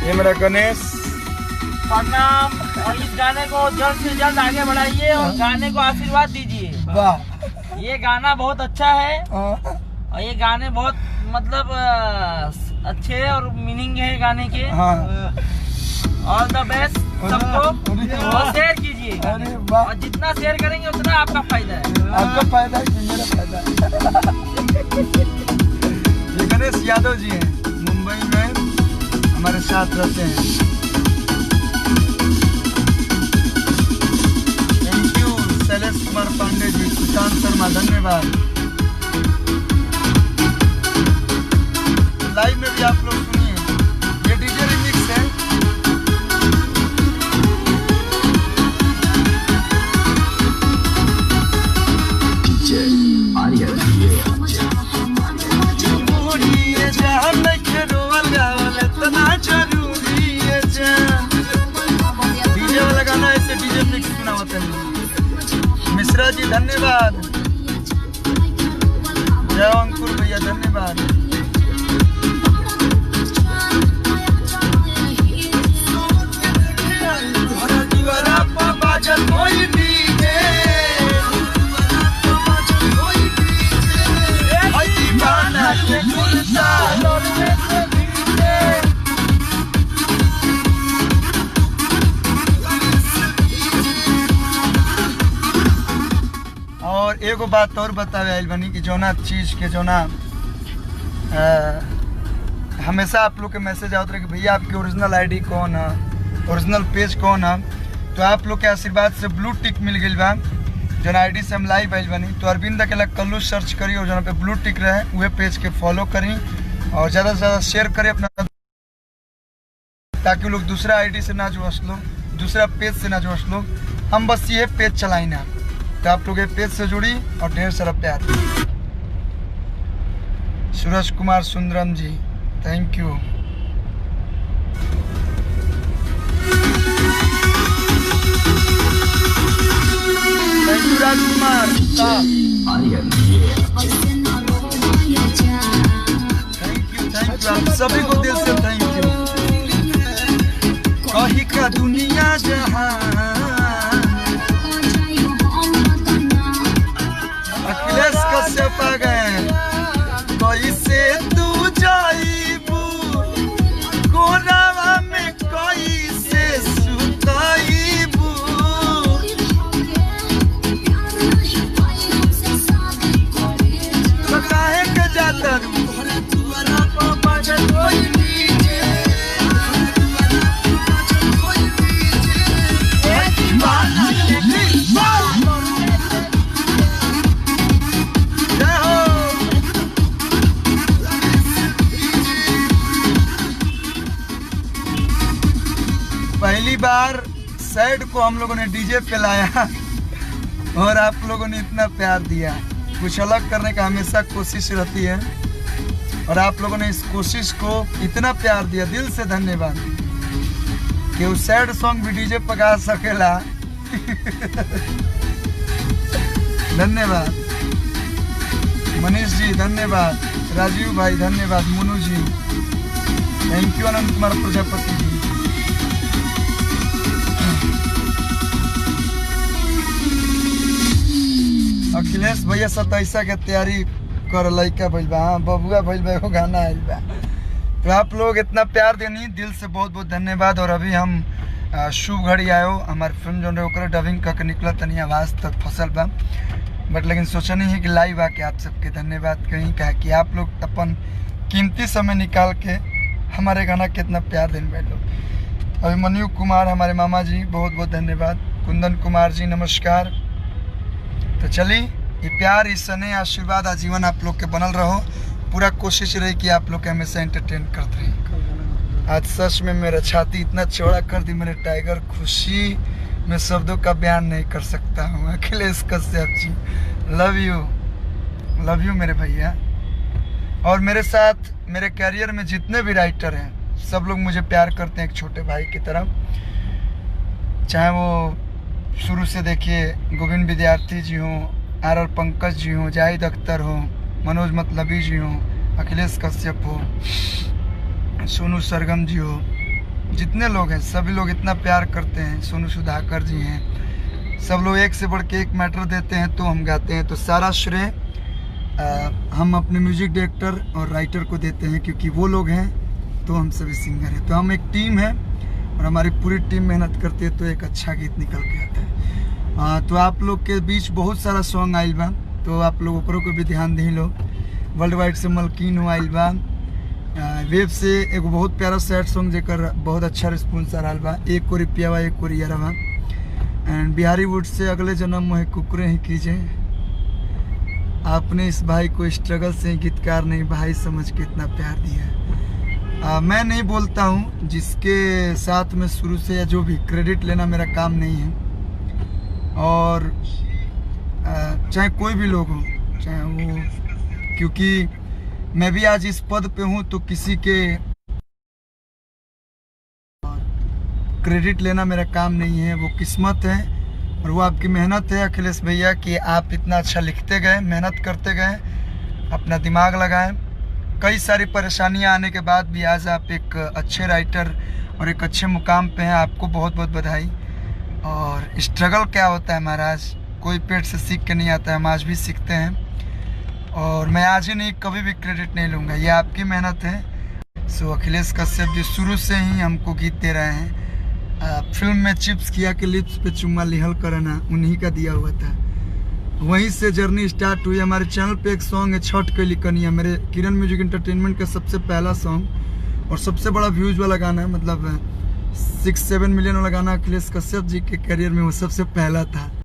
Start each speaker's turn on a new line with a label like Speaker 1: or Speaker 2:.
Speaker 1: ये मेरा गणेश
Speaker 2: प्रणाम। और इस गाने को जल्द से जल्द आगे बढ़ाइए और गाने को आशीर्वाद दीजिए।
Speaker 1: वाह,
Speaker 2: ये गाना बहुत अच्छा है और ये गाने बहुत मतलब अच्छे हैं और मीनिंग है गाने के। ऑल द बेस्ट सबको और शेयर कीजिए।
Speaker 1: अरे वाह,
Speaker 2: और जितना शेयर करेंगे उतना आपका फायदा है।
Speaker 1: आपका फायदा है कि मेरा फायदा है। ये गणेश यादव जी हैं, मुंबई में हमारे साथ रहते हैं। थैंक यू शैलेश कुमार पांडे जी, सुशांत शर्मा, धन्यवाद। लाइव में भी आप लोग सुनिए, ये डीजे रिमिक्स है। डीजे वाला गाना ऐसे डीजे मिक्स सुना होता है। मिश्रा जी धन्यवाद, जय अंकुर भैया धन्यवाद। और एगो बात और बतावे आइल बनी कि जोना चीज के जोना हमेशा आप लोग के मैसेज आते रहे कि भैया आपकी ओरिजिनल आईडी कौन है, ओरिजिनल पेज कौन है। तो आप लोग के आशीर्वाद से ब्लू टिक मिल गई बा, जो आईडी से हम लाइव आइल बनी। तो अरविंद अकेला कल्लू सर्च करी और जहाँ पे ब्लू टिक रहे वह पेज के फॉलो करी और ज़्यादा से ज़्यादा शेयर करें अपना, ताकि लोग दूसरा आईडी से ना जुड़ लो, दूसरा पेज से ना जुड़ लो। हम बस ये पेज चलाई ना, तो आप लोग ये पेज से जुड़ी और ढेर सारा प्यार। सूरज कुमार सुंदरम जी thank you. Thank you Rajkumar, thank you आप सभी को दिल से थैंक यू। कहीं का दुनिया जहां अखिलेश कश्यप आ गए, कैसे तू जाइबू कोरावा में, कैसे सुताइबू, काहे के जाता रू पहली बार सैड को हम लोगों ने डीजे पे लाया और आप लोगों ने इतना प्यार दिया। कुछ अलग करने का हमेशा कोशिश रहती है और आप लोगों ने इस कोशिश को इतना प्यार दिया, दिल से धन्यवाद। कि वो सैड सॉन्ग भी डीजे पे गा सकेला। धन्यवाद मनीष जी, धन्यवाद राजीव भाई, धन्यवाद मुनु जी, थैंक यू अनंत कुमार प्रजापति जी। अखिलेश भैया 27 के तैयारी कर लइका भइल बा, हाँ बबुआ भइल बा, एगो गाना आइल बा। तो आप लोग इतना प्यार देनी, दिल से बहुत बहुत धन्यवाद। और अभी हम शुभ घड़ी आयो हमारे फिल्म जो ओकर डबिंग करके निकला, तनी आवाज़ तक फसल बा, बट लेकिन सोचा नहीं है कि लाइव आके आप सबके धन्यवाद कहीं कहा कि आप लोग अपन कीमती समय निकाल के हमारे गाना कितना प्यार देने बैठ लोग। अभिमन्यु कुमार हमारे मामा जी, बहुत बहुत धन्यवाद। कुंदन कुमार जी नमस्कार। तो चलिए ये प्यार, इस स्नेह, आशीर्वाद आजीवन आप लोग के बनल रहो। पूरा कोशिश रही कि आप लोग के हमेशा एंटरटेन करते रहे। आज सच में मेरा छाती इतना चौड़ा कर दी मेरे टाइगर, खुशी में शब्दों का बयान नहीं कर सकता हूँ। अखिलेश कश्यप जी लव यू मेरे भैया। और मेरे साथ मेरे कैरियर में जितने भी राइटर हैं सब लोग मुझे प्यार करते हैं एक छोटे भाई की तरह। चाहे वो शुरू से देखिए गोविंद विद्यार्थी जी हों, आर पंकज जी हों, जाहिद अख्तर हो, मनोज मतलबी जी हों, अखिलेश कश्यप हो, सोनू सरगम जी हो, जितने लोग हैं सभी लोग इतना प्यार करते हैं। सोनू सुधाकर जी हैं, सब लोग एक से बढ़ के एक मैटर देते हैं तो हम गाते हैं। तो सारा श्रेय हम अपने म्यूजिक डायरेक्टर और राइटर को देते हैं, क्योंकि वो लोग हैं तो हम सभी सिंगर हैं। तो हम एक टीम है और हमारी पूरी टीम मेहनत करती है तो एक अच्छा गीत निकल के आता है। तो आप लोग के बीच बहुत सारा सॉन्ग आइल बा, तो आप लोग ओकरों को भी ध्यान दी लो। वर्ल्ड वाइड से मलकीन हो आइल बा, वेब से एगो बहुत प्यारा सैड सॉन्ग जेकर बहुत अच्छा रिस्पॉन्स आ रहा बा, एक कोरी पियावा एक कोरी यारवा। एंड बिहारी वुड से अगले जन्म में कुकरे ही कीजिए। आपने इस भाई को स्ट्रगल से गीतकार नहीं भाई समझ के इतना प्यार दिया है। मैं नहीं बोलता हूँ, जिसके साथ में शुरू से या जो भी क्रेडिट लेना मेरा काम नहीं है। और चाहे कोई भी लोग हो, चाहे वो, क्योंकि मैं भी आज इस पद पे हूँ तो किसी के क्रेडिट लेना मेरा काम नहीं है, वो किस्मत है और वो आपकी मेहनत है अखिलेश भैया कि आप इतना अच्छा लिखते गए, मेहनत करते गए, अपना दिमाग लगाएं। कई सारी परेशानियां आने के बाद भी आज आप एक अच्छे राइटर और एक अच्छे मुकाम पे हैं। आपको बहुत बहुत बधाई। और स्ट्रगल क्या होता है महाराज, कोई पेट से सीख के नहीं आता है, हम आज भी सीखते हैं। और मैं आज ही नहीं कभी भी क्रेडिट नहीं लूँगा, ये आपकी मेहनत है। सो अखिलेश कश्यप जी शुरू से ही हमको गीत दे रहे हैं। फिल्म में चिप्स किया के लिप्स पे चुम्मा लिहल करना उन्हीं का दिया हुआ था, वहीं से जर्नी स्टार्ट हुई। हमारे चैनल पे एक सॉन्ग है छठ के लिखनिया, मेरे किरण म्यूजिक एंटरटेनमेंट का सबसे पहला सॉन्ग और सबसे बड़ा व्यूज वाला गाना है, मतलब 6-7 मिलियन वाला गाना अखिलेश कश्यप जी के करियर में वो सबसे पहला था।